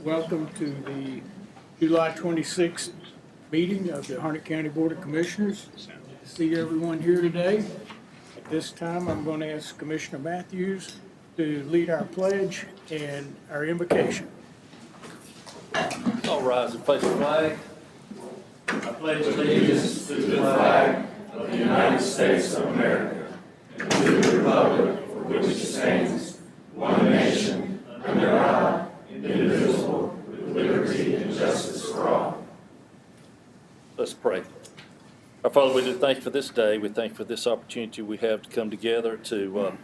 Welcome to the July 26th meeting of the Harnett County Board of Commissioners. Good to see everyone here today. At this time, I'm going to ask Commissioner Matthews to lead our pledge and our invocation. All rise and face the flag. I pledge allegiance to the flag of the United States of America and to the republic for which it stands, one nation, under God, indivisible, with liberty and justice for all. Let's pray. Our Father, we do thank you for this day. We thank you for this opportunity we have to come together to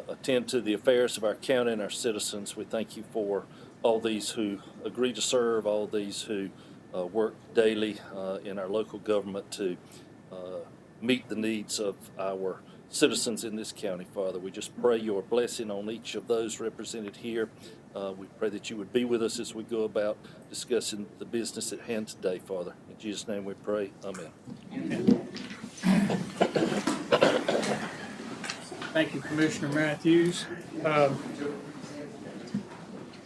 attend to the affairs of our county and our citizens. We thank you for all these who agree to serve, all these who work daily in our local government to meet the needs of our citizens in this county, Father. We just pray your blessing on each of those represented here. We pray that you would be with us as we go about discussing the business at hand today, Father. In Jesus' name we pray. Amen. Amen. Thank you, Commissioner Matthews.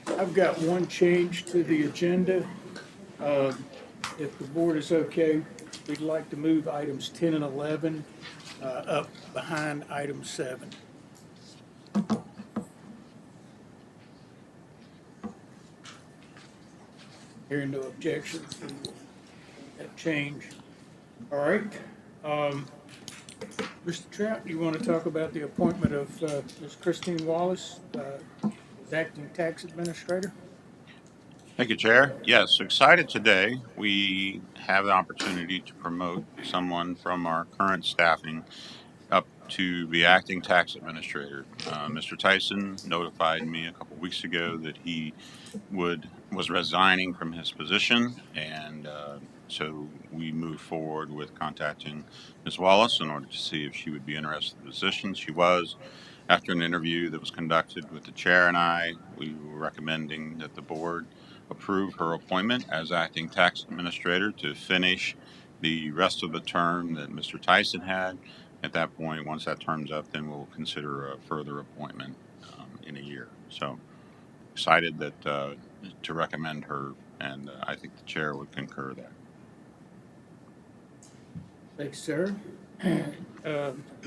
I've got one change to the agenda. If the board is okay, we'd like to move items 10 and 11 up behind item 7. Hearing no objections to that change. All right. Mr. Trout, you want to talk about the appointment of Ms. Christine Wallace as acting tax administrator? Thank you, Chair. Yes, excited today. We have the opportunity to promote someone from our current staffing up to the acting tax administrator. Mr. Tyson notified me a couple weeks ago that he was resigning from his position, and so we moved forward with contacting Ms. Wallace in order to see if she would be interested in the position. She was. After an interview that was conducted with the chair and I, we were recommending that the board approve her appointment as acting tax administrator to finish the rest of the term that Mr. Tyson had. At that point, once that term's up, then we'll consider a further appointment in a year. So excited that to recommend her, and I think the chair would concur that. Thanks, sir.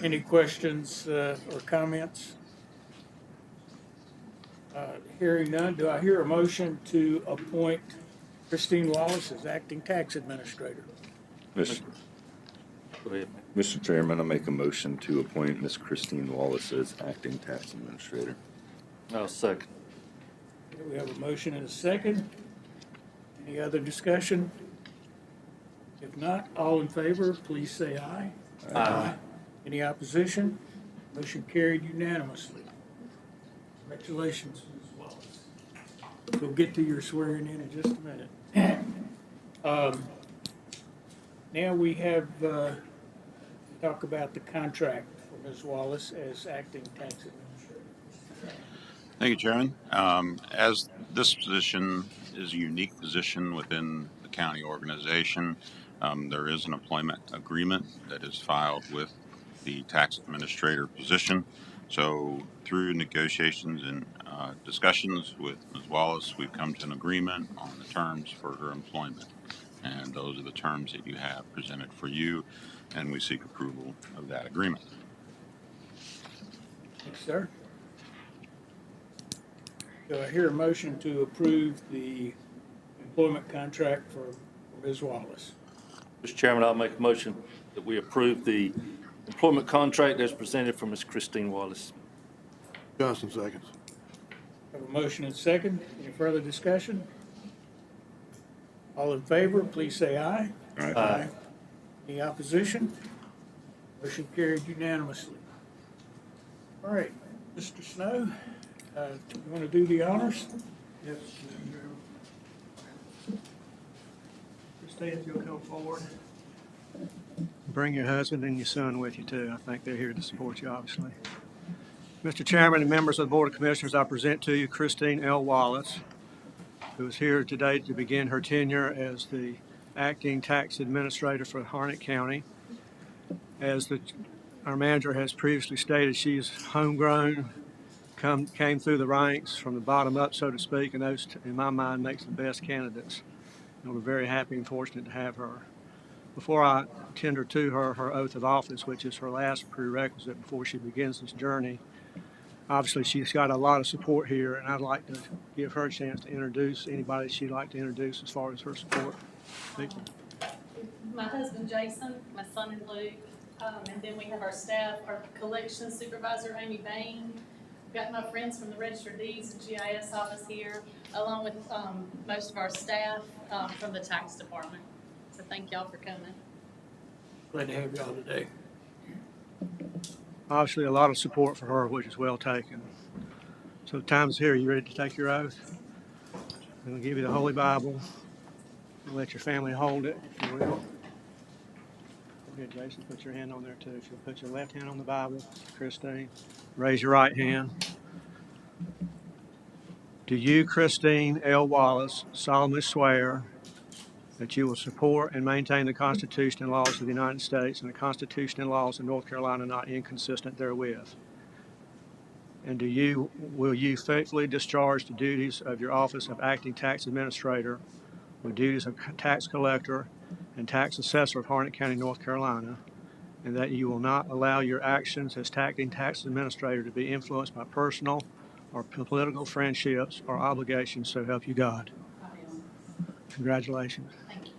Any questions or comments? Hearing none, do I hear a motion to appoint Christine Wallace as acting tax administrator? Mr. Go ahead. Mr. Chairman, I make a motion to appoint Ms. Christine Wallace as acting tax administrator. I'll second. We have a motion and a second. Any other discussion? If not, all in favor, please say aye. Aye. Any opposition? Motion carried unanimously. Congratulations, Ms. Wallace. We'll get to your swearing in just a minute. Now we have talk about the contract for Ms. Wallace as acting tax administrator. Thank you, Chairman. As this position is a unique position within the county organization, there is an employment agreement that is filed with the tax administrator position. So through negotiations and discussions with Ms. Wallace, we've come to an agreement on the terms for her employment. And those are the terms that you have presented for you, and we seek approval of that agreement. Thanks, sir. Do I hear a motion to approve the employment contract for Ms. Wallace? Mr. Chairman, I'll make a motion that we approve the employment contract as presented for Ms. Christine Wallace. Johnson seconds. Have a motion and second. Any further discussion? All in favor, please say aye. Aye. Any opposition? Motion carried unanimously. All right, Mr. Snow, you want to do the honors? Yes. Christine, if you'll come forward. Bring your husband and your son with you too. I think they're here to support you, obviously. Mr. Chairman and members of the Board of Commissioners, I present to you Christine L. Wallace, who is here today to begin her tenure as the acting tax administrator for Harnett County. As our manager has previously stated, she is homegrown came through the ranks from the bottom up, so to speak, and those, in my mind, makes the best candidates. And we're very happy and fortunate to have her. Before I tender to her her oath of office, which is her last prerequisite before she begins this journey, obviously she's got a lot of support here, and I'd like to give her a chance to introduce anybody she'd like to introduce as far as her support. People. My husband Jason, my son and Luke, and then we have our staff, our collection supervisor Amy Bain. We've got my friends from the Register of Deeds and GIS office here, along with most of our staff from the tax department. So thank y'all for coming. Glad to have y'all today. Obviously, a lot of support for her, which is well taken. So the time's here. You ready to take your oath? I'm going to give you the Holy Bible. And let your family hold it, if you will. Go ahead, Jason. Put your hand on there, too. If you'll put your left hand on the Bible, Christine. Raise your right hand. Do you, Christine L. Wallace, solemnly swear that you will support and maintain the Constitution and laws of the United States and the Constitution and laws of North Carolina not inconsistent therewith? And will you faithfully discharge the duties of your office of acting tax administrator with duties of tax collector and tax assessor of Harnett County, North Carolina, and that you will not allow your actions as acting tax administrator to be influenced by personal or political friendships or obligations, so help you God? Congratulations. Thank you.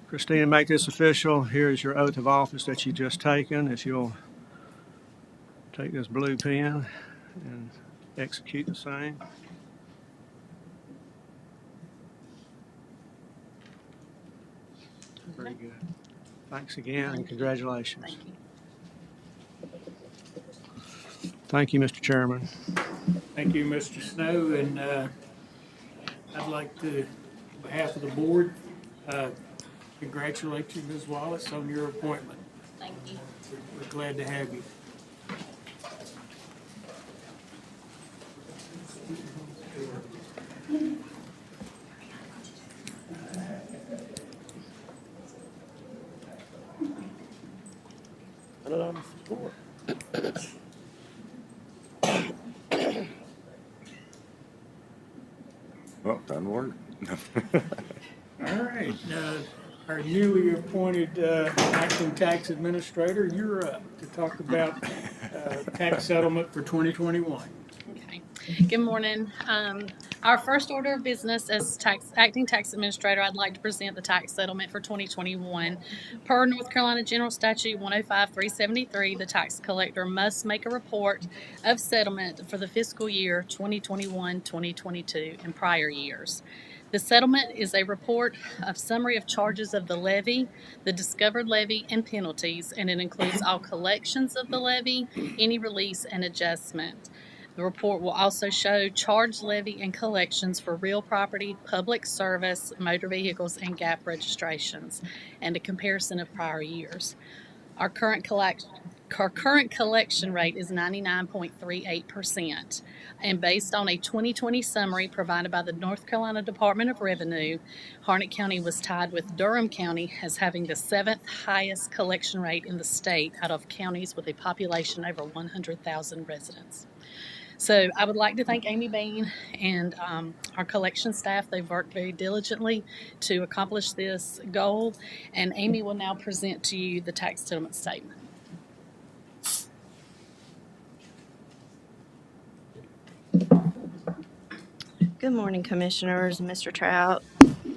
Christina, make this official. Here is your oath of office that you just taken. If you'll take this blue pen and execute the same. Very good. Thanks again and congratulations. Thank you. Thank you, Mr. Chairman. Thank you, Mr. Snow, and I'd like to, on behalf of the board, congratulate you, Ms. Wallace, on your appointment. Thank you. We're glad to have you. Put it on the floor. Well, time to work. All right, our newly appointed acting tax administrator, you're up to talk about tax settlement for 2021. Okay. Good morning. Our first order of business as acting tax administrator, I'd like to present the tax settlement for 2021. Per North Carolina General Statute 105-373, the tax collector must make a report of settlement for the fiscal year 2021, 2022, and prior years. The settlement is a report of summary of charges of the levy, the discovered levy, and penalties, and it includes all collections of the levy, any release and adjustment. The report will also show charge, levy, and collections for real property, public service, motor vehicles, and GAP registrations, and a comparison of prior years. Our current collection rate is 99.38%, and based on a 2020 summary provided by the North Carolina Department of Revenue, Harnett County was tied with Durham County as having the 7th highest collection rate in the state out of counties with a population over 100,000 residents. So I would like to thank Amy Bain and our collection staff. They've worked very diligently to accomplish this goal, and Amy will now present to you the tax settlement statement. Good morning, Commissioners, Mr. Trout,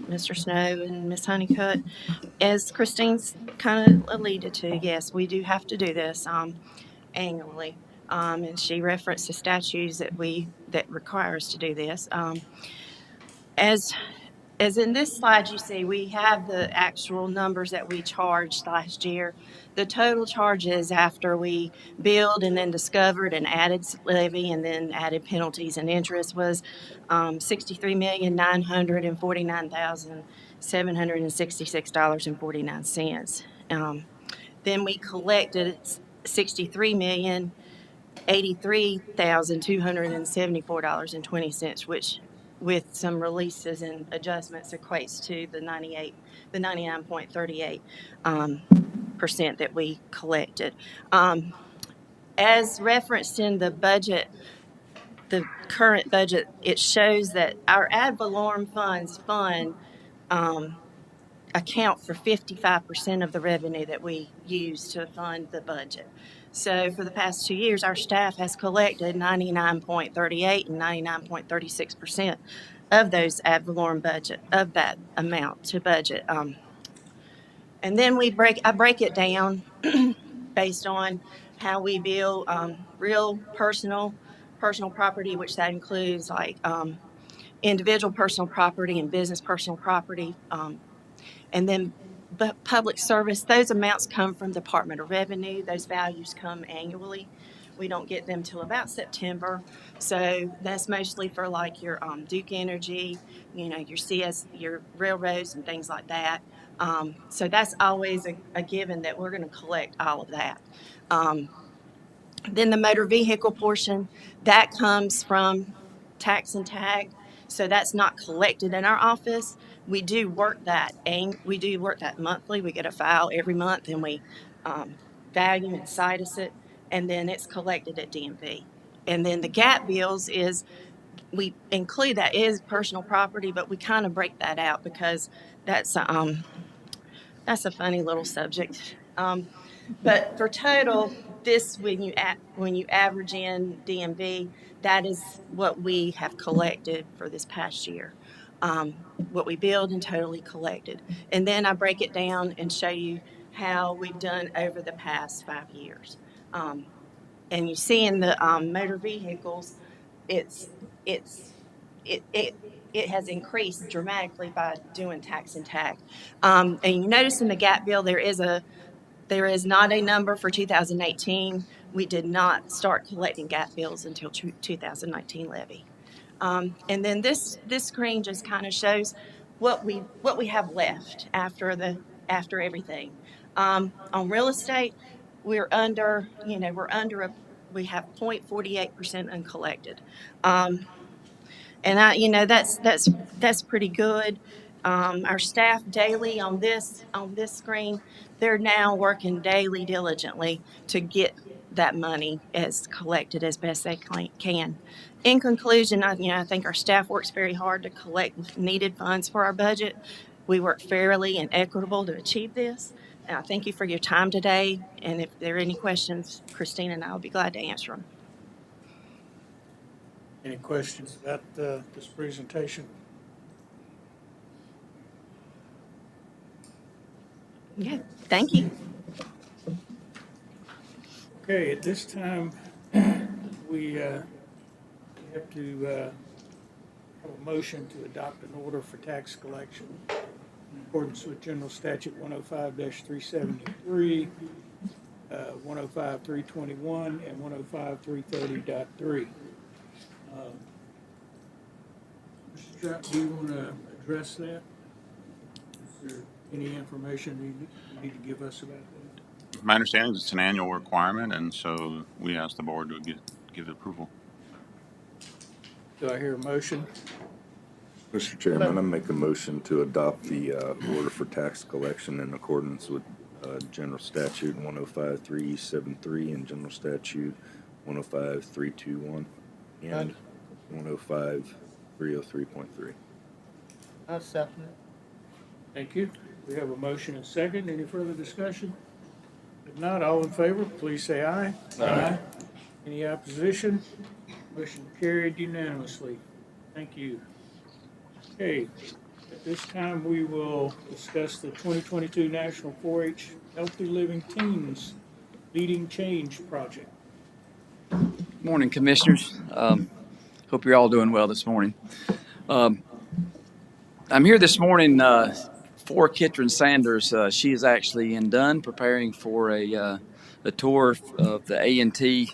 Mr. Snow, and Ms. Honeycutt. As Christine's kind of alluded to, yes, we do have to do this annually. And she referenced the statutes that require us to do this. As in this slide you see, we have the actual numbers that we charged last year. The total charges after we billed and then discovered and added levy and then added penalties and interest was $63,949,766.49. Then we collected $63,083,274.20, which with some releases and adjustments equates to the 99.38 percent that we collected. As referenced in the budget, the current budget, it shows that our ad valorem funds account for 55% of the revenue that we use to fund the budget. So for the past 2 years, our staff has collected 99.38 and 99.36% of those ad valorem budget, of that amount to budget. And then I break it down based on how we bill real personal property, which that includes like individual personal property and business personal property. And then public service, those amounts come from Department of Revenue. Those values come annually. We don't get them till about September. So that's mostly for like your Duke Energy, your your railroads and things like that. So that's always a given that we're going to collect all of that. Then the motor vehicle portion, that comes from tax and tag. So that's not collected in our office. We do work that, and we do work that monthly. We get a file every month, and we value and situs it, and then it's collected at DMV. And then the gap bills we include that is personal property, but we kind of break that out because that's a funny little subject. But for total, when you average in DMV, that is what we have collected for this past year. What we billed and totally collected. And then I break it down and show you how we've done over the past 5 years. And you see in the motor vehicles, it has increased dramatically by doing tax and tag. And you notice in the gap bill there is not a number for 2018. We did not start collecting gap bills until 2019 levy. And then this screen just kind of shows what we have left after everything. On real estate, we have 0.48% uncollected. And that's pretty good. Our staff daily on this screen, they're now working daily diligently to get that money as collected as best they can. In conclusion, I think our staff works very hard to collect needed funds for our budget. We work fairly and equitable to achieve this. And I thank you for your time today. And if there are any questions, Christine and I will be glad to answer them. Any questions about this presentation? Yeah, thank you. Okay, at this time, we have to have a motion to adopt an order for tax collection in accordance with General Statute 105-373, 105-321, and 105-330.3. Mr. Trout, do you want to address that? Is there any information you need to give us about that? My understanding is it's an annual requirement, and so we ask the board to give approval. Do I hear a motion? Mr. Chairman, I make a motion to adopt the order for tax collection in accordance with General Statute 105-373 and General Statute 105-321 and 105-303.3. I'll second it. Thank you. We have a motion and second. Any further discussion? If not, all in favor, please say aye. Aye. Any opposition? Motion carried unanimously. Thank you. Okay, at this time, we will discuss the 2022 National 4-H Healthy Living Teens Leading Change Project. Morning, Commissioners. Hope you're all doing well this morning. I'm here this morning for Kitrin Sanders. She is actually in Dunn preparing for a tour of the A&T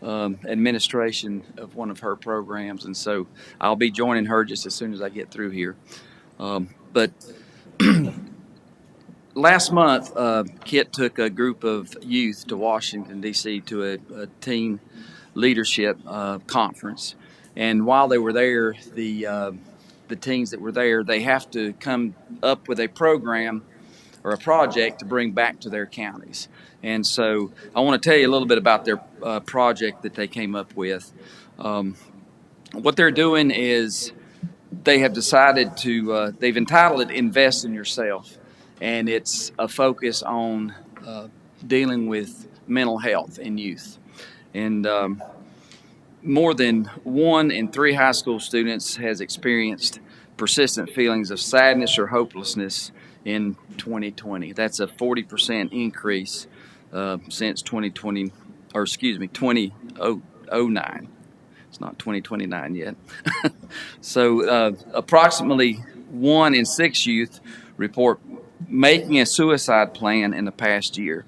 administration of one of her programs, and so I'll be joining her just as soon as I get through here. But last month, Kit took a group of youth to Washington, D.C. to a teen leadership conference, And while they were there, the teams that were there, they have to come up with a program or a project to bring back to their counties. And so I want to tell you a little bit about their project that they came up with. What they're doing is they have decided to, they've entitled it Invest in Yourself. And it's a focus on dealing with mental health in youth. And more than 1 in 3 high school students has experienced persistent feelings of sadness or hopelessness in 2020. That's a 40% increase since 2020, or excuse me, 2009. It's not 2029 yet. So approximately 1 in 6 youth report making a suicide plan in the past year,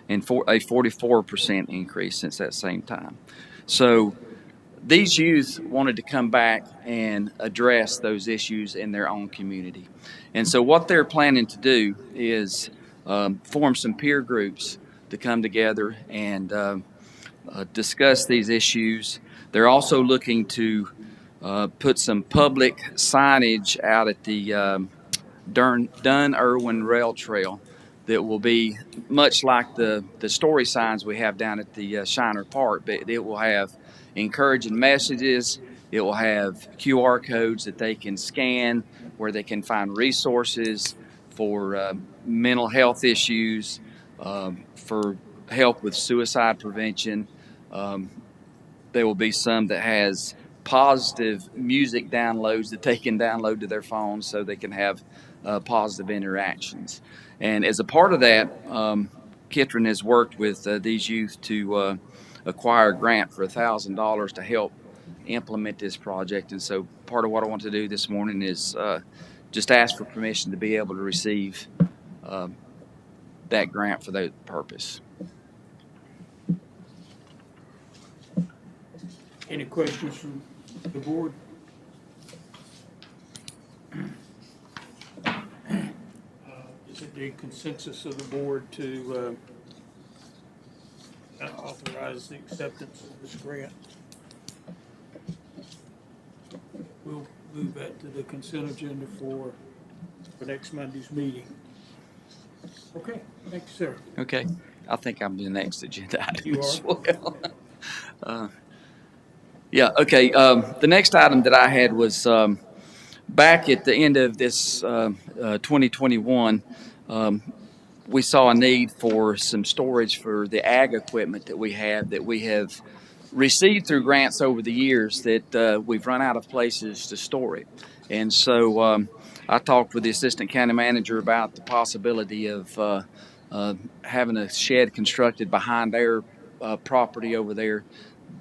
and a 44% increase since that same time. So these youth wanted to come back and address those issues in their own community. And so what they're planning to do is form some peer groups to come together and discuss these issues. They're also looking to put some public signage out at the Dunn-Irwin Rail Trail that will be much like the story signs we have down at the Shiner Park, but it will have encouraging messages. It will have QR codes that they can scan where they can find resources for mental health issues, for help with suicide prevention. There will be some that has positive music downloads that they can download to their phones so they can have positive interactions. And as a part of that, Kitron has worked with these youth to acquire a grant for $1,000 to help implement this project. And so part of what I want to do this morning is just ask for permission to be able to receive that grant for that purpose. Any questions from the board? Is it the consensus of the board to authorize the acceptance of this grant? We'll move that to the consent agenda for next Monday's meeting. Okay, thank you, sir. Okay, I think I'm the next agenda item You as are? well. Yeah, okay. The next item that I had was back at the end of this 2021, we saw a need for some storage for the ag equipment that we have received through grants over the years that we've run out of places to store it. And so I talked with the assistant county manager about the possibility of having a shed constructed behind their property over there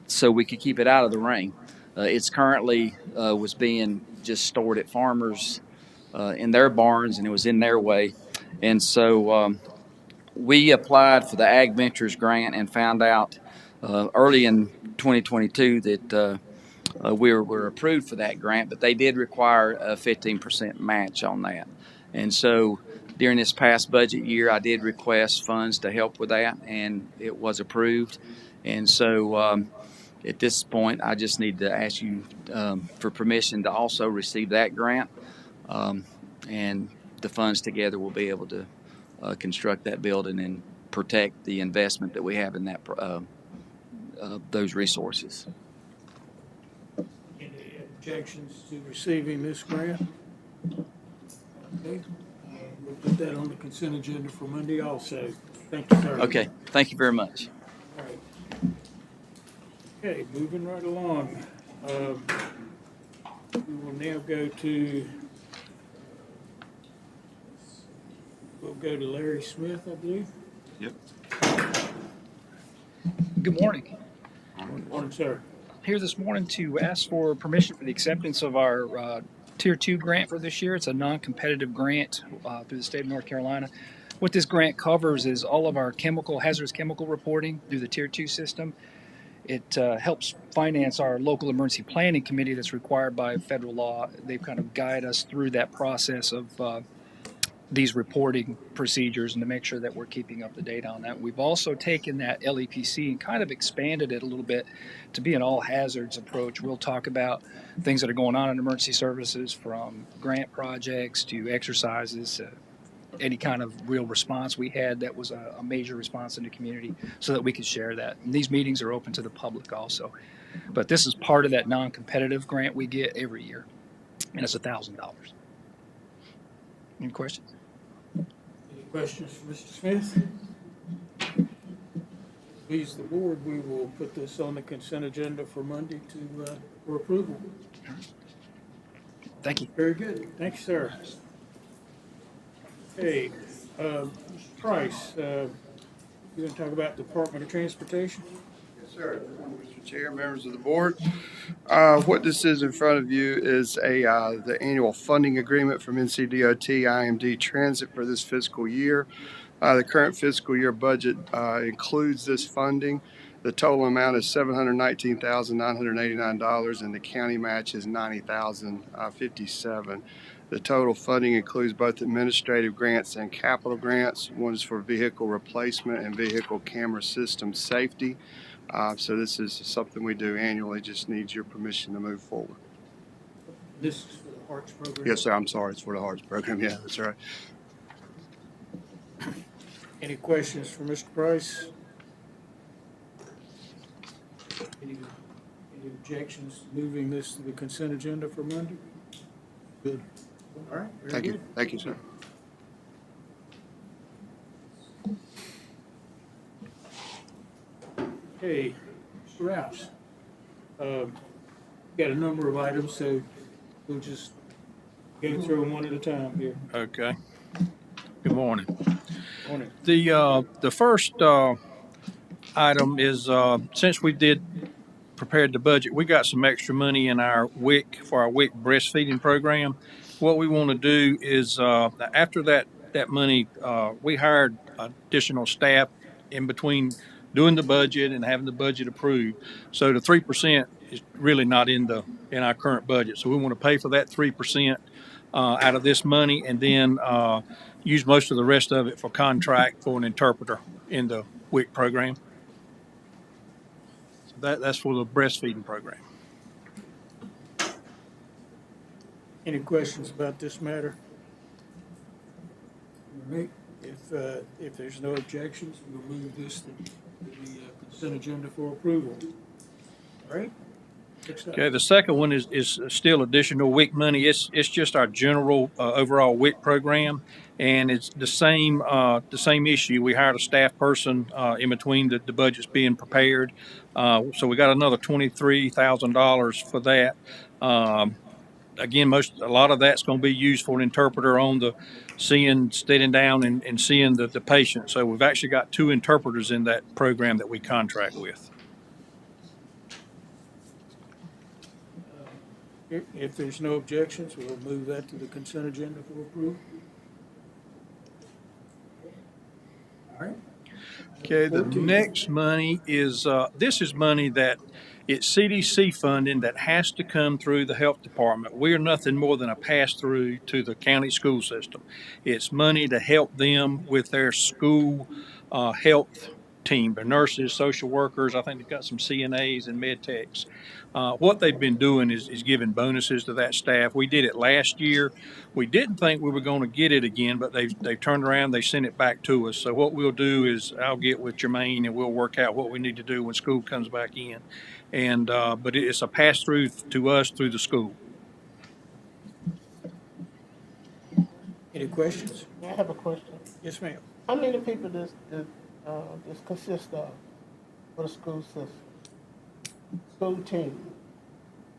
so we could keep it out of the rain. It's currently was being just stored at farmers in their barns, and it was in their way. And so we applied for the Ag Ventures grant and found out early in 2022 that we were approved for that grant, but they did require a 15% match on that. And so during this past budget year, I did request funds to help with that, and it was approved. And so at this point, I just need to ask you for permission to also receive that grant. And the funds together will be able to construct that building and protect the investment that we have in that those resources. Any objections to receiving this grant? Okay, we'll put that on the consent agenda for Monday also. Thank you, sir. Okay, thank you very much. All right. Okay, moving right along. We will now we'll go to Larry Smith, I believe. Yep. Good morning. Morning, sir. Here this morning to ask for permission for the acceptance of our Tier 2 grant for this year. It's a non-competitive grant through the state of North Carolina. What this grant covers is all of our hazardous chemical reporting through the Tier 2 system. It helps finance our local emergency planning committee that's required by federal law. They kind of guide us through that process of these reporting procedures and to make sure that we're keeping up to date on that. We've also taken that LEPC and kind of expanded it a little bit to be an all hazards approach. We'll talk about things that are going on in emergency services, from grant projects to exercises, any kind of real response we had that was a major response in the community, so that we could share that. And these meetings are open to the public also. But this is part of that non-competitive grant we get every year, and it's $1,000. Any questions? Any questions for Mr. Smith? Please, the board, we will put this on the consent agenda for Monday for approval. Thank you. Very good. Thanks, sir. Okay, Mr. Price, you going to talk about Department of Transportation? Yes, sir. Mr. Chair, members of the board. What this is in front of you is the annual funding agreement from NCDOT IMD Transit for this fiscal year. The current fiscal year budget includes this funding. The total amount is $719,989, and the county match is $90,057. The total funding includes both administrative grants and capital grants. One is for vehicle replacement and vehicle camera system safety. So this is something we do annually, just needs your permission to move forward. This is for the Hearts program? Yes, sir, I'm sorry, it's for the Hearts program, yeah, that's right. Any questions for Mr. Price? Any objections to moving this to the consent agenda for Monday? Good. All right, very Thank you, good. thank you, sir. Okay, Mr. Rouse. Got a number of items, so we'll just go through them one at a time here. Okay. Good morning. Morning. The first item is, since we prepared the budget, we got some extra money in our WIC for our WIC breastfeeding program. What we want to do is, after that money, we hired additional staff in between doing the budget and having the budget approved. So the 3% is really not in our current budget. So we want to pay for that 3% out of this money, and then use most of the rest of it for contract for an interpreter in the WIC program. So that's for the breastfeeding program. Any questions about this matter? All right, if there's no objections, we'll move this to the consent agenda for approval. All right? Next up. Okay, the second one is still additional WIC money. It's just our general overall WIC program, and it's the same issue. We hired a staff person in between the budgets being prepared, so we got another $23,000 for that. Again, a lot of that's going to be used for an interpreter on the sitting down and seeing the patient. So we've actually got 2 interpreters in that program that we contract with. If there's no objections, we'll move that to the consent agenda for approval. All right. Okay, the next money is, this is money that it's CDC funding that has to come through the health department. We are nothing more than a pass-through to the county school system. It's money to help them with their school health team, the nurses, social workers. I think they've got some CNAs and med techs. What they've been doing is giving bonuses to that staff. We did it last year. We didn't think we were going to get it again, but they've turned around, they sent it back to us. So what we'll do is I'll get with Jermaine and we'll work out what we need to do when school comes back in. And but it's a pass-through to us through the school. Any questions? I have a question. Yes, ma'am. How many people this consists of for the school system? School team.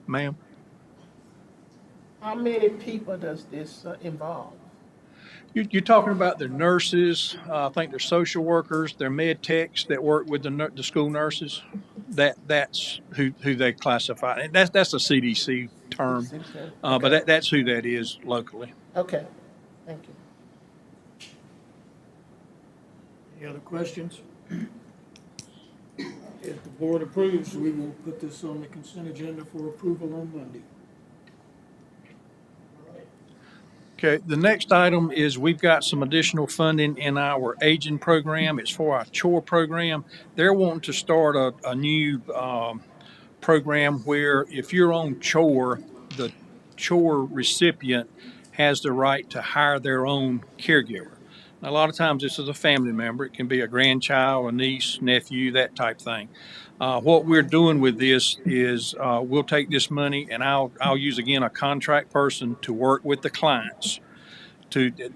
Ma'am? How many people does this involve? You're talking about the nurses, I think they're social workers, they're med techs that work with the school nurses. That's who they classify. And that's a CDC term, but that's who that is locally. Okay, thank you. Any other questions? If the board approves, we will put this on the consent agenda for approval on Monday. Okay, the next item is we've got some additional funding in our aging program. It's for our chore program. They're wanting to start a new program where if you're on chore, the chore recipient has the right to hire their own caregiver. Now, a lot of times this is a family member. It can be a grandchild, a niece, nephew, that type thing. What we're doing with this is we'll take this money and I'll use again a contract person to work with the clients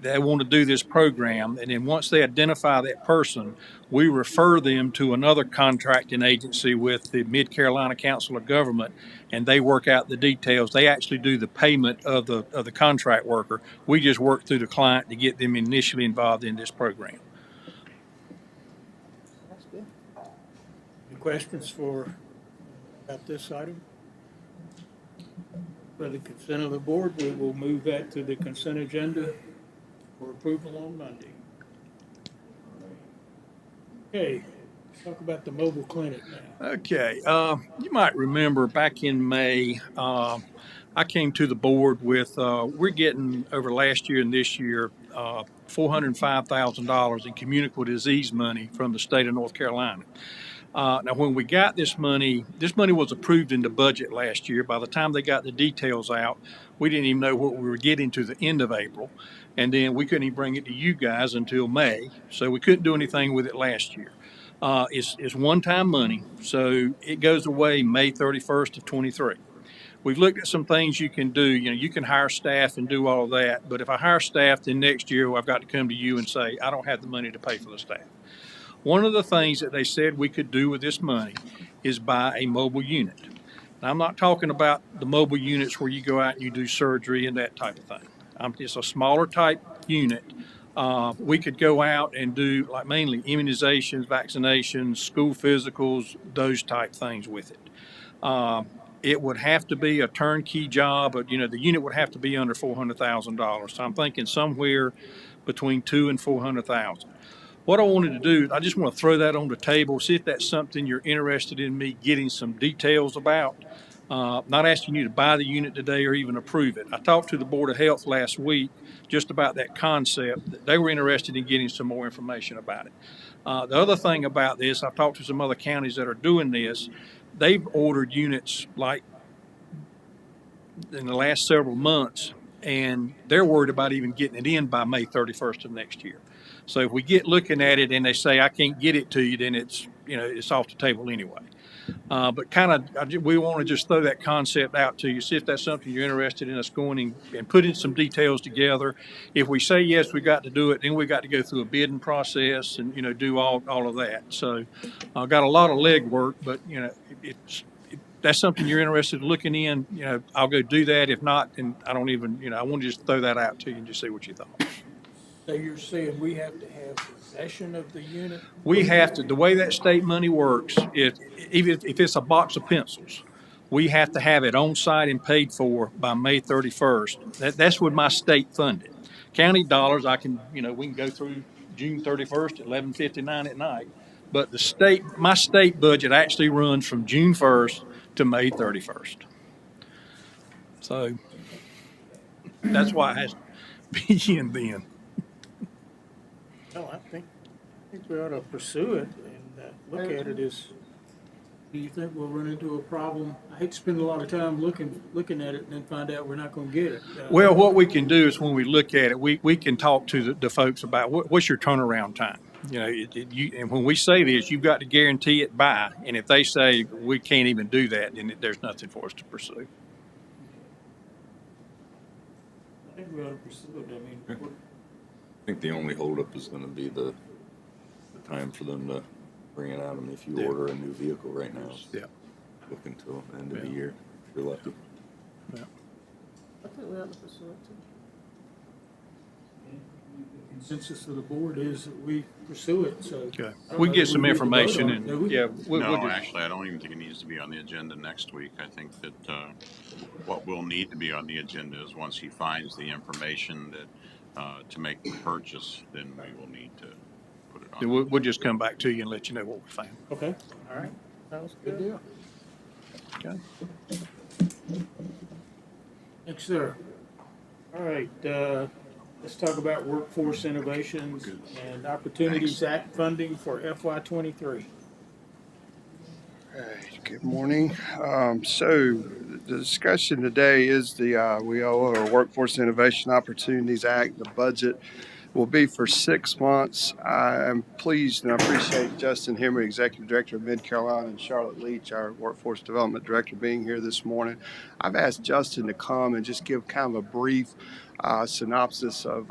they want to do this program. And then once they identify that person, we refer them to another contracting agency with the Mid-Carolina Council of Government, and they work out the details. They actually do the payment of the contract worker. We just work through the client to get them initially involved in this program. That's good. Any questions about this item? For the consent of the board, we will move that to the consent agenda for approval on Monday. Okay, let's talk about the mobile clinic now. Okay, you might remember back in May, I came to the board with, we're getting over last year and this year, $405,000 in communicable disease money from the state of North Carolina. Now, when we got this money was approved in the budget last year. By the time they got the details out, we didn't even know what we were getting to the end of April. And then we couldn't even bring it to you guys until May. So we couldn't do anything with it last year. It's one-time money, so it goes away May 31st of 23. We've looked at some things you can do. You know, you can hire staff and do all of that. But if I hire staff, then next year I've got to come to you and say, I don't have the money to pay for the staff. One of the things that they said we could do with this money is buy a mobile unit. Now, I'm not talking about the mobile units where you go out and you do surgery and that type of thing. It's a smaller type unit. We could go out and do like mainly immunizations, vaccinations, school physicals, those type things with it. It would have to be a turnkey job, but the unit would have to be under $400,000. So I'm thinking somewhere between $200,000 and $400,000. What I wanted to do, I just want to throw that on the table, see if that's something you're interested in me getting some details about. Not asking you to buy the unit today or even approve it. I talked to the Board of Health last week just about that concept. They were interested in getting some more information about it. The other thing about this, I've talked to some other counties that are doing this. They've ordered units like in the last several months, and they're worried about even getting it in by May 31st of next year. So if we get looking at it and they say, I can't get it to you, then it's off the table anyway. But we want to just throw that concept out to you, see if that's something you're interested in us going and putting some details together. If we say yes, we got to do it, then we got to go through a bidding process and, do all of that. So I've got a lot of legwork, but, if that's something you're interested in looking in, I'll go do that. If not, then I don't even, I want to just throw that out to you and just see what you thought. So you're saying we have to have possession of the unit? We have to, the way that state money works, even if it's a box of pencils, we have to have it on site and paid for by May 31st. That's with my state funded. County dollars, we can go through June 31st at 11:59 at night. But my state budget actually runs from June 1st to May 31st. So that's why it has to be in then. No, I think we ought to pursue it and look at it as, do you think we'll run into a problem? I hate to spend a lot of time looking at it and then find out we're not going to get it. Well, what we can do is when we look at it, we can talk to the folks about what's your turnaround time. And when we say this, you've got to guarantee it by, and if they say we can't even do that, then there's nothing for us to pursue. I think we ought to pursue it. I think the only holdup is going to be the time for them to bring it out. If you order a new vehicle right now, look until the end of the year, if you're lucky. I think we ought to pursue it too. The consensus of the board is that we pursue it, so. Okay. We get some information and, Actually, I don't even think it needs to be on the agenda next week. I think that what will need to be on the agenda is once he finds the information that to make the purchase, then we will need to put it on. We'll just come back to you and let you know what we found. Okay, all right. That was a good deal. Okay. Next, sir. All right, let's talk about Workforce Innovations and Opportunities Act funding for FY '23. Right, good morning. So the discussion today is the WIOA, or Workforce Innovation Opportunities Act. The budget will be for 6 months. I am pleased and I appreciate Justin Henry, Executive Director of Mid Carolina, and Charlotte Leach, our Workforce Development Director, being here this morning. I've asked Justin to come and just give kind of a brief synopsis of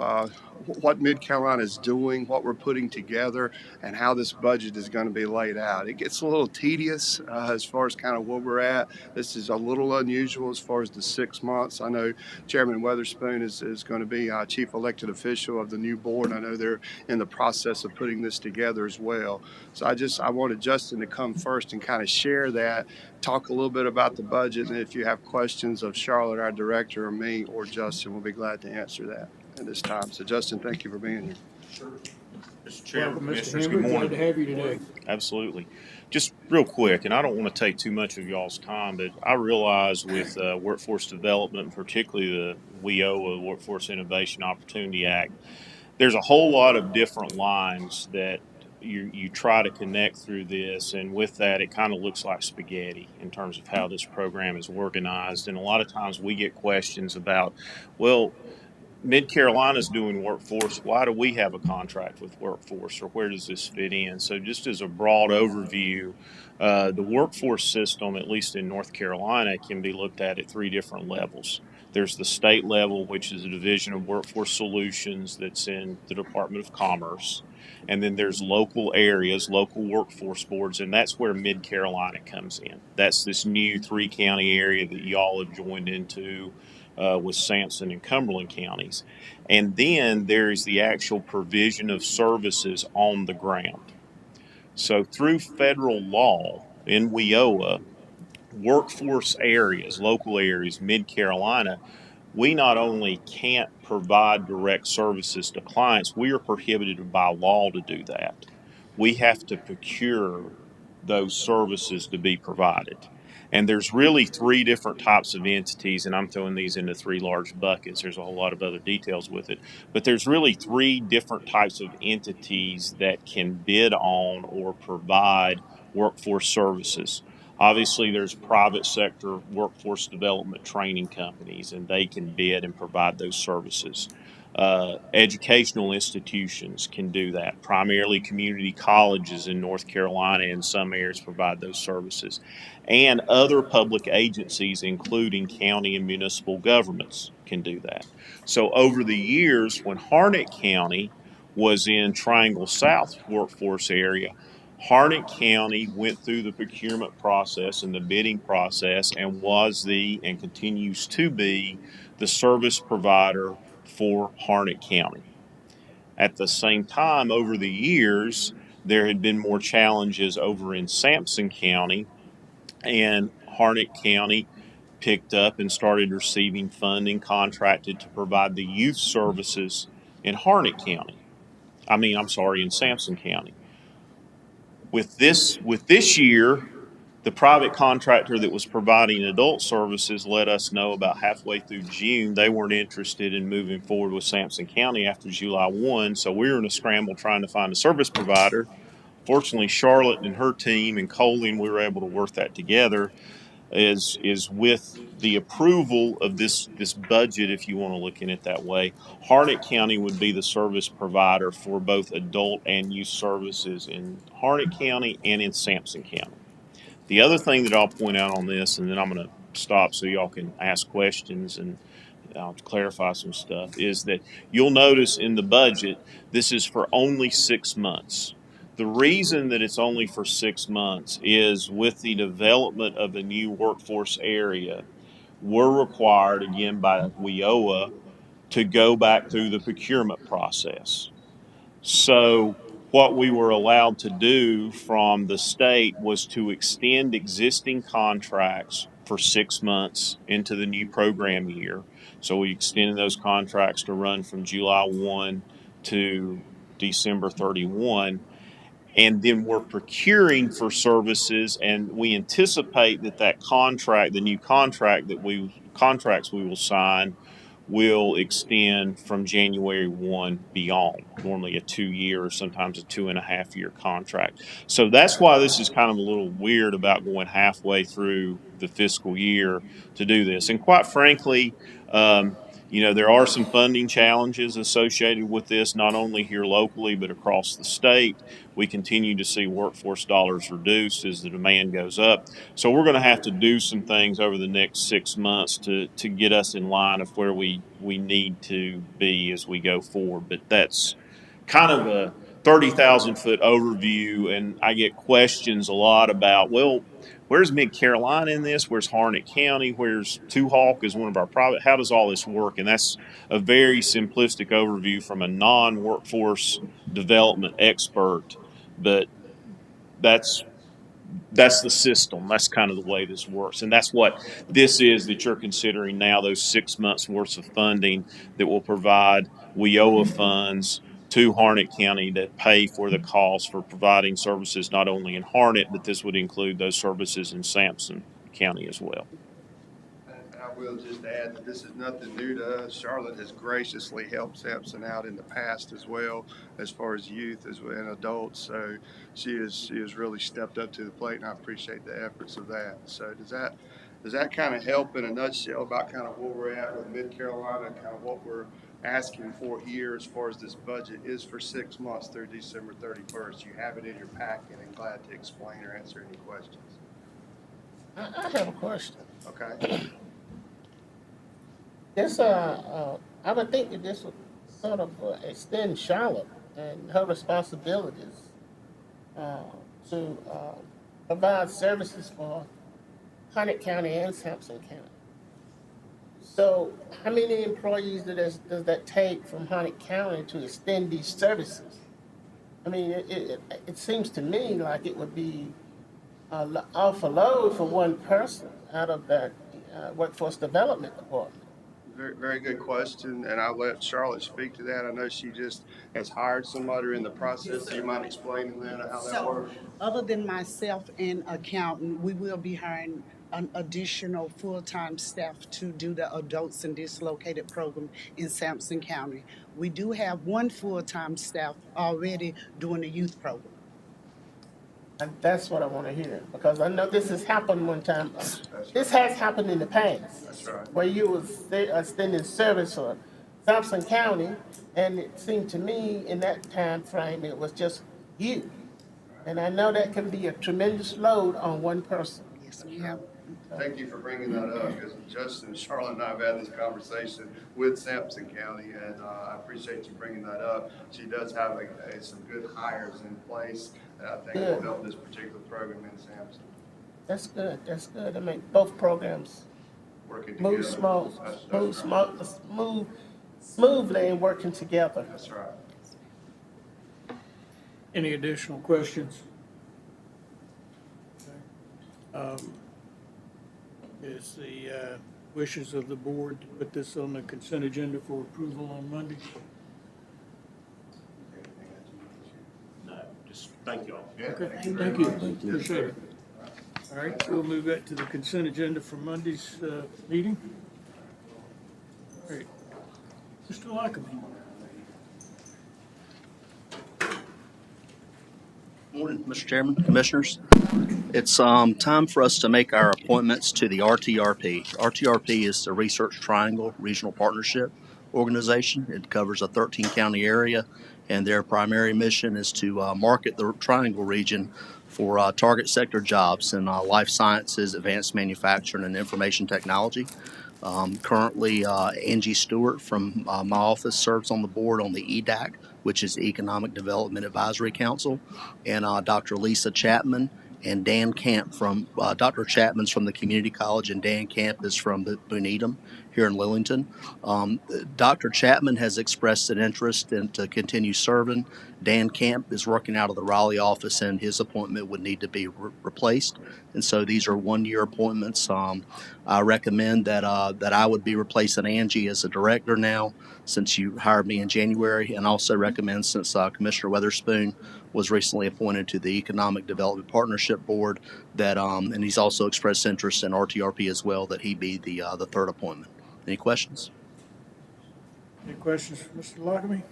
what Mid Carolina is doing, what we're putting together, and how this budget is going to be laid out. It gets a little tedious as far as kind of where we're at. This is a little unusual as far as the 6 months. I know Chairman Weatherspoon is going to be chief elected official of the new board. I know they're in the process of putting this together as well. So I wanted Justin to come first and kind of share that, talk a little bit about the budget, and if you have questions of Charlotte, our director, or me, or Justin, we'll be glad to answer that at this time. So Justin, thank you for being here. Mr. Chairman, Welcome, Mr. Commissioners, Henry. good Glad morning. to have you today. Absolutely. Just real quick, and I don't want to take too much of y'all's time, but I realize with workforce development, particularly the WIOA, Workforce Innovation Opportunity Act, there's a whole lot of different lines that you try to connect through this, and with that, it kind of looks like spaghetti in terms of how this program is organized. And a lot of times we get questions about, well, Mid Carolina's doing workforce. Why do we have a contract with workforce, or where does this fit in? So, just as a broad overview, the workforce system, at least in North Carolina, can be looked at 3 different levels. There's the state level, which is a division of Workforce Solutions that's in the Department of Commerce. And then there's local areas, local workforce boards, and that's where Mid Carolina comes in. That's this new 3-county area that y'all have joined into with Sampson and Cumberland counties. And then there is the actual provision of services on the ground. So through federal law in WIOA, workforce areas, local areas, Mid Carolina, we not only can't provide direct services to clients, we are prohibited by law to do that. We have to procure those services to be provided. And there's really 3 different types of entities, and I'm throwing these into 3 large buckets. There's a whole lot of other details with it. But there's really 3 different types of entities that can bid on or provide workforce services. Obviously, there's private sector workforce development training companies, and they can bid and provide those services. Educational institutions can do that. Primarily community colleges in North Carolina and some areas provide those services. And other public agencies, including county and municipal governments, can do that. So over the years, when Harnett County was in Triangle South workforce area, Harnett County went through the procurement process and the bidding process and was and continues to be the service provider for Harnett County. At the same time, over the years, there had been more challenges over in Sampson County, and Harnett County picked up and started receiving funding contracted to provide the youth services in Harnett County. In Sampson County. With this year, the private contractor that was providing adult services let us know about halfway through June they weren't interested in moving forward with Sampson County after July 1. So we were in a scramble trying to find a service provider. Fortunately, Charlotte and her team and Colleen, we were able to work that together. Is with the approval of this budget, if you want to look at it that way, Harnett County would be the service provider for both adult and youth services in Harnett County and in Sampson County. The other thing that I'll point out on this, and then I'm going to stop so y'all can ask questions and clarify some stuff, is that you'll notice in the budget, this is for only 6 months. The reason that it's only for 6 months is with the development of the new workforce area, we're required, again, by WIOA to go back through the procurement process. So what we were allowed to do from the state was to extend existing contracts for 6 months into the new program year. So we extended those contracts to run from July 1 to December 31. And then we're procuring for services, and we anticipate that contract, the new contracts we will sign, will extend from January 1 beyond, normally a 2-year or sometimes a 2.5-year contract. So that's why this is kind of a little weird about going halfway through the fiscal year to do this. And quite frankly, there are some funding challenges associated with this, not only here locally, but across the state. We continue to see workforce dollars reduced as the demand goes up. So we're going to have to do some things over the next 6 months to get us in line of where we need to be as we go forward. But that's kind of a 30,000-foot overview, and I get questions a lot about, well, where's Mid Carolina in this? Where's Harnett County? Where's Tuhawk is one of our private? How does all this work? And that's a very simplistic overview from a non-workforce development expert, but that's the system. That's kind of the way this works. And that's what this is that you're considering now, those 6 months worth of funding that will provide WIOA funds to Harnett County that pay for the cost for providing services not only in Harnett, but this would include those services in Sampson County as well. And I will just add that this is nothing new to us. Charlotte has graciously helped Sampson out in the past as well, as far as youth and adults. So she has really stepped up to the plate, and I appreciate the efforts of that. So does that kind of help in a nutshell about kind of where we're at with Mid Carolina, kind of what we're asking for here as far as this budget is for 6 months through December 31st? You have it in your packet, and glad to explain or answer any questions. I have a question. Okay. This, I would think that this would sort of extend Charlotte and her responsibilities to provide services for Harnett County and Sampson County. So how many employees does that take from Harnett County to extend these services? I mean, it seems to me like it would be an awful load for one person out of that workforce development department. Very, very good question, and I'll let Charlotte speak to that. I know she just has hired somebody in the process. Do you mind explaining that, how that works? Other than myself and accountant, we will be hiring an additional full-time staff to do the adults and dislocated program in Sampson County. We do have one full-time staff already doing the youth program. And that's what I want to hear, because I know this has happened one time. This has happened in the past. That's right. Where you was extending service for Sampson County, and it seemed to me in that time frame it was just you. And I know that can be a tremendous load on one person. Yes, we have. Thank you for bringing that up, because Justin, Charlotte, and I have had this conversation with Sampson County, and I appreciate you bringing that up. She does have some good hires in place that I think will help this particular program in Sampson. That's good. That's good. I mean, both programs Working move together. smoothly and working together. That's right. Any additional questions? Is the wishes of the board to put this on the consent agenda for approval on Monday? No, just thank you all. Okay, thank you. Appreciate it. All right, we'll move that to the consent agenda for Monday's meeting. All right, Mr. Lockaby. Morning, Mr. Chairman, Commissioners. It's time for us to make our appointments to the RTRP. RTRP is the Research Triangle Regional Partnership Organization. It covers a 13-county area, and their primary mission is to market the Triangle region for target sector jobs in life sciences, advanced manufacturing, and information technology. Currently, Angie Stewart from my office serves on the board on the EDAC, which is Economic Development Advisory Council, and Dr. Lisa Chapman and Dan Camp from, Dr. Chapman's from the Community College and Dan Camp is from the Bonedum here in Lillington. Dr. Chapman has expressed an interest in to continue serving. Dan Camp is working out of the Raleigh office and his appointment would need to be replaced. And so these are one-year appointments. I recommend that I would be replacing Angie as a director now since you hired me in January, and also recommend, since Commissioner Weatherspoon was recently appointed to the Economic Development Partnership Board, that and he's also expressed interest in RTRP as well, that he be the third appointment. Any questions? Any questions for Mr. Lockamy?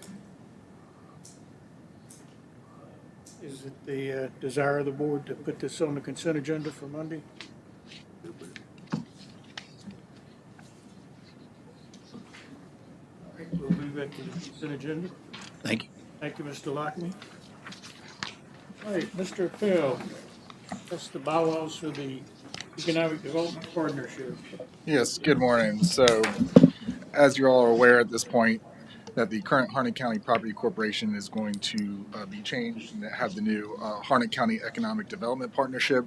Is it the desire of the board to put this on the consent agenda for Monday? All right, we'll move that to the consent agenda. Thank you. Thank you, Mr. Lockamy. All right, Mr. Appel, that's the bylaws for the Economic Development Partnership. Yes, good morning. So, as you're all aware at this point, that the current Harnett County Property Corporation is going to be changed and have the new Harnett County Economic Development Partnership.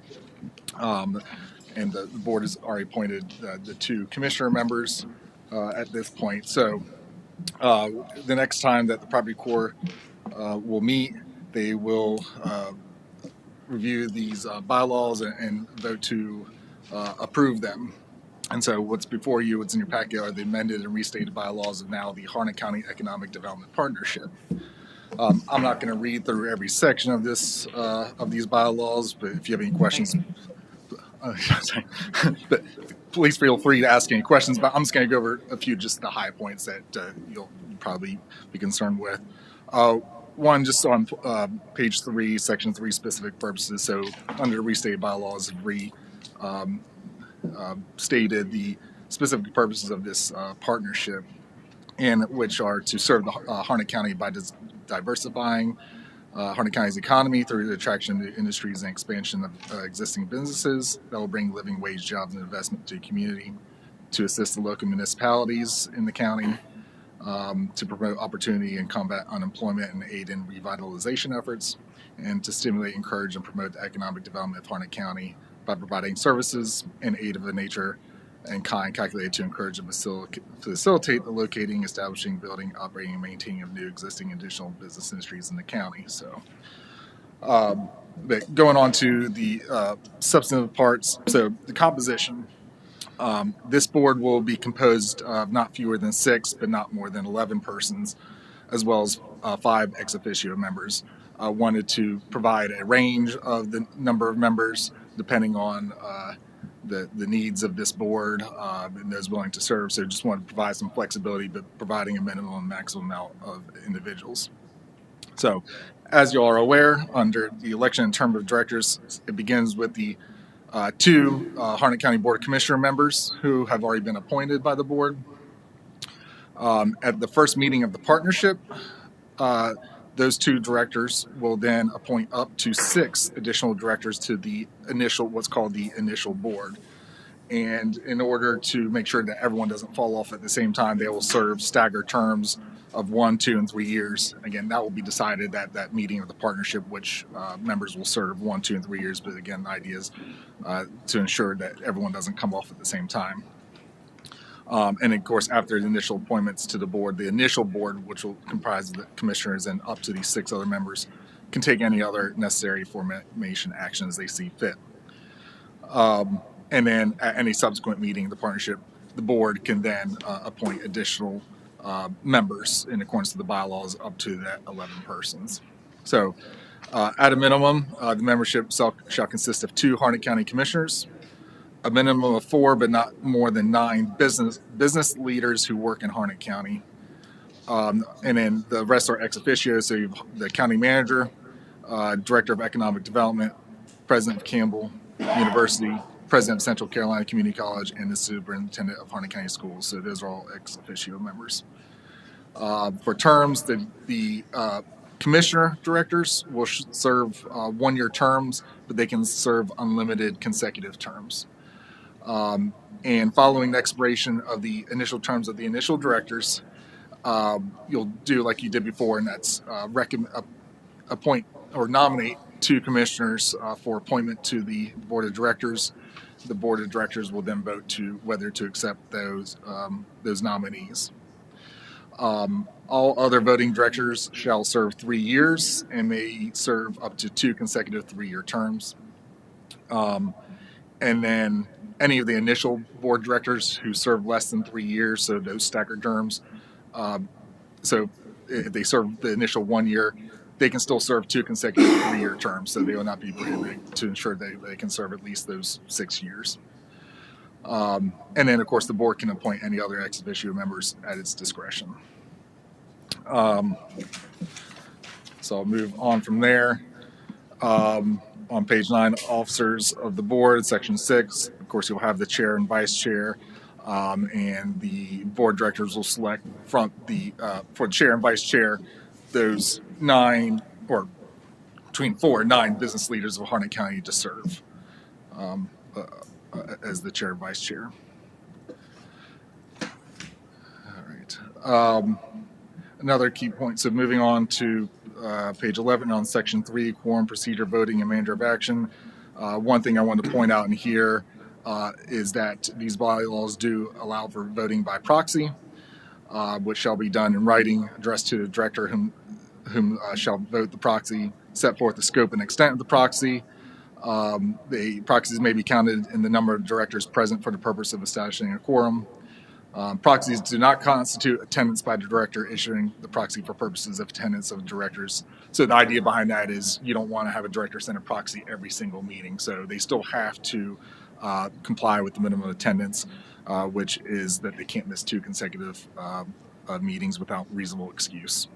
And the board has already appointed the two commissioner members at this point. So, the next time that the Property Corps will meet, they will review these bylaws and vote to approve them. And so what's before you, what's in your packet, are the amended and restated bylaws of now the Harnett County Economic Development Partnership. I'm not going to read through every section of this of these bylaws, but if you have any questions, but please feel free to ask any questions. But I'm just going to go over a few, just the high points that you'll probably be concerned with. One, just on page 3, section 3, specific purposes. So under restated bylaws, stated the specific purposes of this partnership, and which are to serve the Harnett County by diversifying Harnett County's economy through the attraction of industries and expansion of existing businesses that will bring living wage jobs and investment to the community, to assist the local municipalities in the county, to promote opportunity and combat unemployment and aid in revitalization efforts, and to stimulate, encourage, and promote the economic development of Harnett County by providing services and aid of a nature and kind calculated to encourage and facilitate the locating, establishing, building, operating, and maintaining of new, existing, additional business industries in the county. So, but going on to the substantive parts, so the composition. This board will be composed of not fewer than 6, but not more than 11 persons, as well as 5 ex officio members. Wanted to provide a range of the number of members depending on the needs of this board and those willing to serve. So just wanted to provide some flexibility, but providing a minimum and maximum amount of individuals. So as you all are aware, under the election and term of directors, it begins with the 2 Harnett County Board of Commissioner members who have already been appointed by the board. At the first meeting of the partnership, those 2 directors will then appoint up to 6 additional directors to the initial, what's called the initial board. And in order to make sure that everyone doesn't fall off at the same time, they will serve staggered terms of 1, 2, and 3 years. Again, that will be decided at that meeting of the partnership, which members will serve 1, 2, and 3 years. But again, the idea is to ensure that everyone doesn't come off at the same time. And of course, after the initial appointments to the board, the initial board, which will comprise of the commissioners and up to these 6 other members, can take any other necessary formation actions they see fit. And then at any subsequent meeting of the partnership, the board can then appoint additional members in accordance with the bylaws up to that 11 persons. So at a minimum, the membership shall consist of 2 Harnett County commissioners, a minimum of 4, but not more than 9 business leaders who work in Harnett County. And then the rest are ex officio, so you have the county manager, director of economic development, president of Campbell University, president of Central Carolina Community College, and the superintendent of Harnett County Schools. So those are all ex officio members. For terms, the commissioner directors will serve 1-year terms, but they can serve unlimited consecutive terms. And following the expiration of the initial terms of the initial directors, you'll do like you did before, and that's appoint or nominate 2 commissioners for appointment to the board of directors. The board of directors will then vote to whether to accept those nominees. All other voting directors shall serve 3 years and may serve up to 2 consecutive 3-year terms. And then any of the initial board directors who serve less than 3 years, so those staggered terms, so if they serve the initial 1 year, they can still serve 2 consecutive 3-year terms, so they will not be prohibited to ensure they can serve at least those 6 years. And then, of course, the board can appoint any other ex officio members at its discretion. So I'll move on from there. On page 9, officers of the board, section 6. Of course, you'll have the chair and vice chair, and the board directors will select from the for the chair and vice chair those 9 or between 4 and 9 business leaders of Harnett County to serve as the chair and vice chair. All right. Another key point. So moving on to page 11 on section 3, quorum, procedure, voting, and manager of action. One thing I wanted to point out in here is that these bylaws do allow for voting by proxy, which shall be done in writing, addressed to the director whom shall vote the proxy, set forth the scope and extent of the proxy. The proxies may be counted in the number of directors present for the purpose of establishing a quorum. Proxies do not constitute attendance by the director issuing the proxy for purposes of attendance of directors. So the idea behind that is you don't want to have a director send a proxy every single meeting. So they still have to comply with the minimum attendance, which is that they can't miss 2 consecutive meetings without reasonable excuse.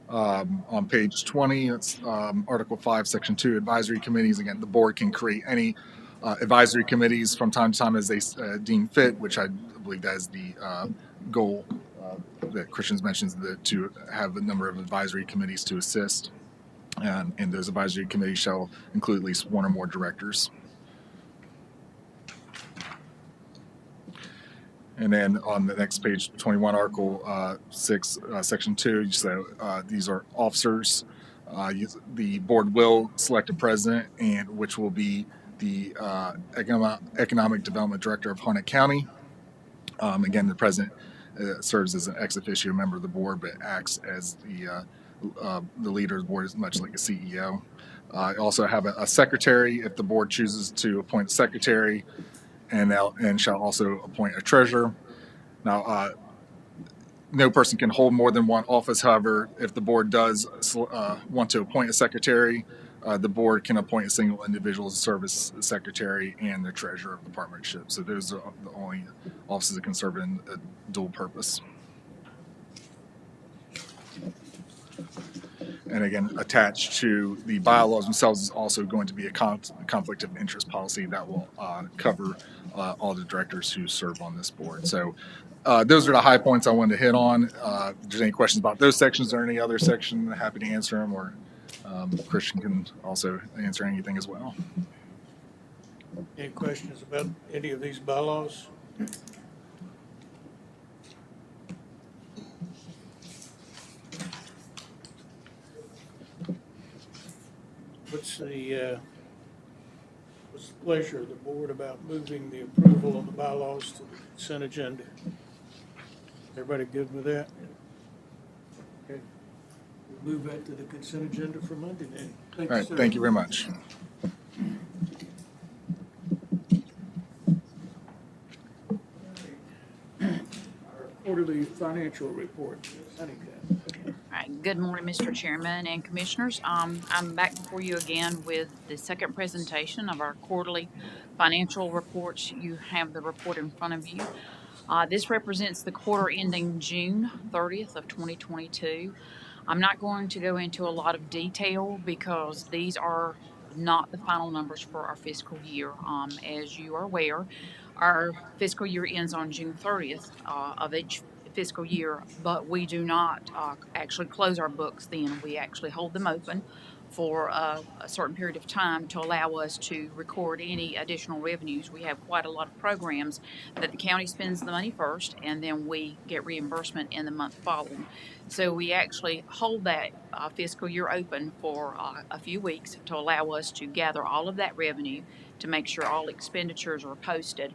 On page 20, it's Article 5, Section 2, advisory committees. Again, the board can create any advisory committees from time to time as they deem fit, which I believe that is the goal that Christians mentions, to have a number of advisory committees to assist. And those advisory committees shall include at least 1 or more directors. And then on the next page, 21, Article 6, Section 2, so these are officers. The board will select a president, and which will be the Economic Development Director of Harnett County. Again, the president serves as an ex officio member of the board, but acts as the leader of the board, is much like a CEO. Also have a secretary if the board chooses to appoint a secretary, and shall also appoint a treasurer. Now, no person can hold more than 1 office. However, if the board does want to appoint a secretary, the board can appoint a single individual to serve as the secretary and the treasurer of the partnership. So those are the only offices that can serve in a dual purpose. And again, attached to the bylaws themselves is also going to be a conflict of interest policy that will cover all the directors who serve on this board. So those are the high points I wanted to hit on. If there's any questions about those sections or any other section, I'm happy to answer them, or Christian can also answer anything as well. Any questions about any of these bylaws? What's the pleasure of the board about moving the approval of the bylaws to the consent agenda? Everybody good with that? Okay. We'll move that to the consent agenda for Monday then. Thank All you, right, sir. thank you very much. Our quarterly financial report. Honeycutt. All right. Good morning, Mr. Chairman and Commissioners. I'm back before you again with the second presentation of our quarterly financial reports. You have the report in front of you. This represents the quarter ending June 30th of 2022. I'm not going to go into a lot of detail because these are not the final numbers for our fiscal year. As you are aware, our fiscal year ends on June 30th of each fiscal year, but we do not actually close our books then. We actually hold them open for a certain period of time to allow us to record any additional revenues. We have quite a lot of programs that the county spends the money first, and then we get reimbursement in the month following. So we actually hold that fiscal year open for a few weeks to allow us to gather all of that revenue, to make sure all expenditures are posted.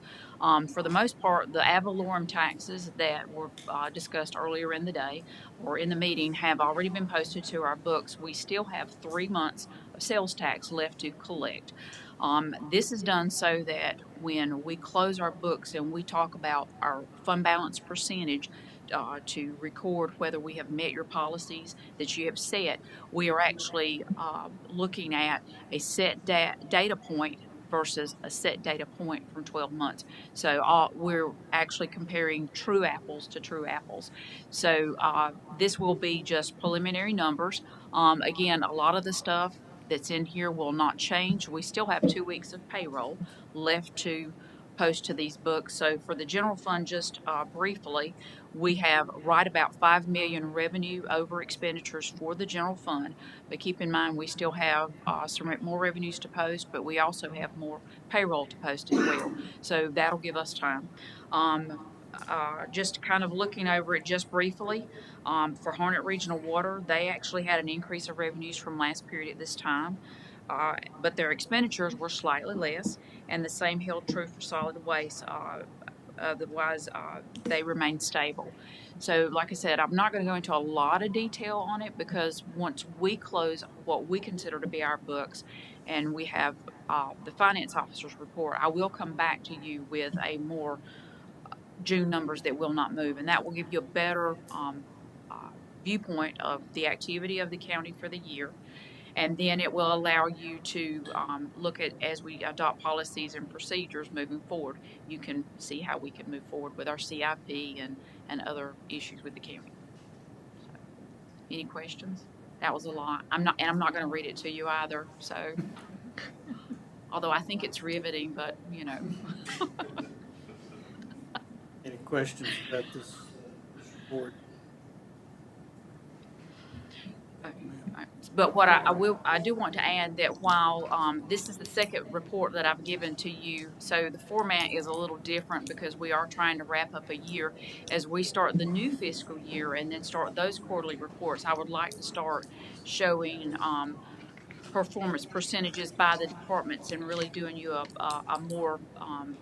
For the most part, the ad valorem taxes that were discussed earlier in the day or in the meeting have already been posted to our books. We still have 3 months of sales tax left to collect. This is done so that when we close our books and we talk about our fund balance percentage to record whether we have met your policies that you have set, we are actually looking at a set data point versus a set data point from 12 months. So we're actually comparing true apples to true apples. So this will be just preliminary numbers. Again, a lot of the stuff that's in here will not change. We still have 2 weeks of payroll left to post to these books. So for the general fund, just briefly, we have right about 5 million revenue over expenditures for the general fund. But keep in mind, we still have some more revenues to post, but we also have more payroll to post as well. So that'll give us time. Just kind of looking over it just briefly, for Harnett Regional Water, they actually had an increase of revenues from last period at this time. But their expenditures were slightly less, and the same held true for solid waste. Otherwise, they remained stable. So, like I said, I'm not going to go into a lot of detail on it because once we close what we consider to be our books and we have the finance officer's report, I will come back to you with a more June numbers that will not move, and that will give you a better viewpoint of the activity of the county for the year. And then it will allow you to look at, as we adopt policies and procedures moving forward, you can see how we can move forward with our CIP and other issues with the county. So, any questions? That was a lot. I'm not going to read it to you either. So, although I think it's riveting, but you know. Any questions about this report? But what I do want to add that while this is the second report that I've given to you, so the format is a little different because we are trying to wrap up a year. As we start the new fiscal year and then start those quarterly reports, I would like to start showing performance percentages by the departments and really doing you a more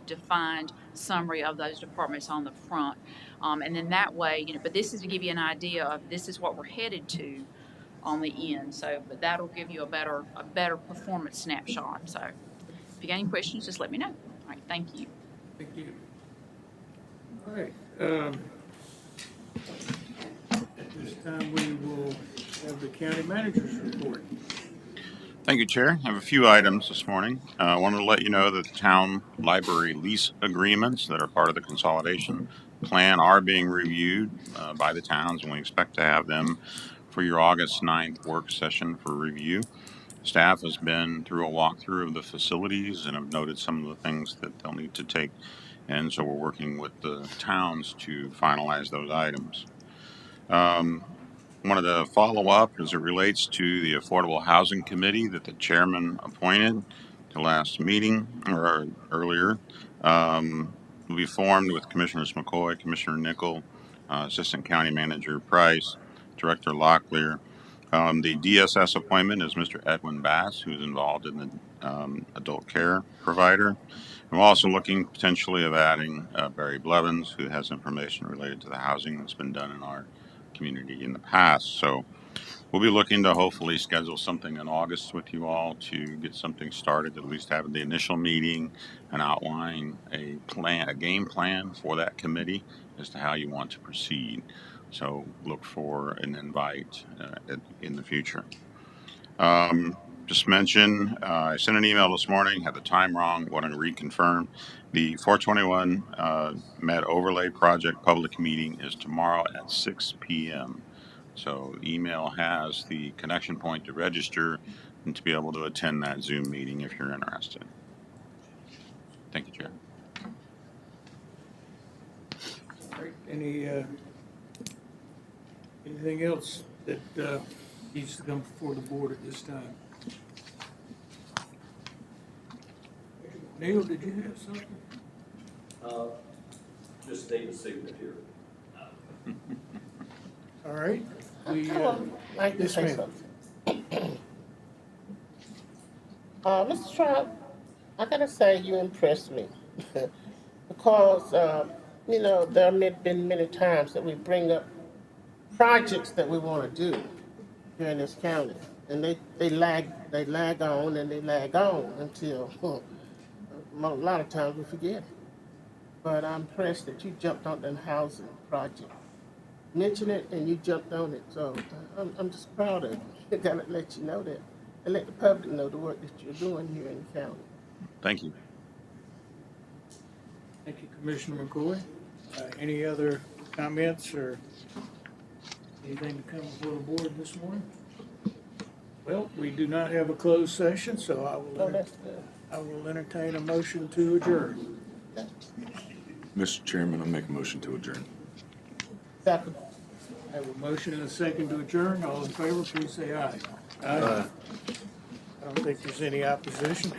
defined summary of those departments on the front. And then that way, you know, but this is to give you an idea of this is what we're headed to on the end. So, but that'll give you a better performance snapshot. So, if you got any questions, just let me know. All right, thank you. Thank you. All right. At this time, we will have the county manager's report. Thank you, Chair. I have a few items this morning. I wanted to let you know that the town library lease agreements that are part of the consolidation plan are being reviewed by the towns, and we expect to have them for your August 9th work session for review. Staff has been through a walkthrough of the facilities and have noted some of the things that they'll need to take, and so we're working with the towns to finalize those items. Wanted to follow up as it relates to the Affordable Housing Committee that the chairman appointed to last meeting or earlier. Will be formed with Commissioners McCoy, Commissioner Nickel, Assistant County Manager Price, Director Locklear. The DSS appointment is Mr. Edwin Bass, who's involved in the adult care provider. And we're also looking potentially of adding Barry Blevins, who has information related to the housing that's been done in our community in the past. So we'll be looking to hopefully schedule something in August with you all to get something started, at least have the initial meeting and outline a game plan for that committee as to how you want to proceed. So look for an invite in the future. Just mention, I sent an email this morning, had the time wrong, wanted to reconfirm. The 421 Med Overlay Project public meeting is tomorrow at 6 p.m. So email has the connection point to register and to be able to attend that Zoom meeting if you're interested. Thank you, Chair. All right. Anything else that needs to come before the board at this time? Neil, did you have something? Just need a signature. All right. I would like to say something. Mr. Trump, I gotta say you impressed me because you know there have been many times that we bring up projects that we want to do here in this county, and they lag on and they lag on until a lot of times we forget. But I'm impressed that you jumped on the housing project. Mention it and you jumped on it, so I'm just proud of you. I gotta let you know that and let the public know the work that you're doing here in the county. Thank you. Thank you, Commissioner McCoy. Any other comments or anything to come before the board this morning? Well, we do not have a closed session, so I will entertain a motion to adjourn. Mr. Chairman, I make a motion to adjourn. Second. I have a motion and a second to adjourn. All in favor, please say aye. Aye. I don't think there's any opposition.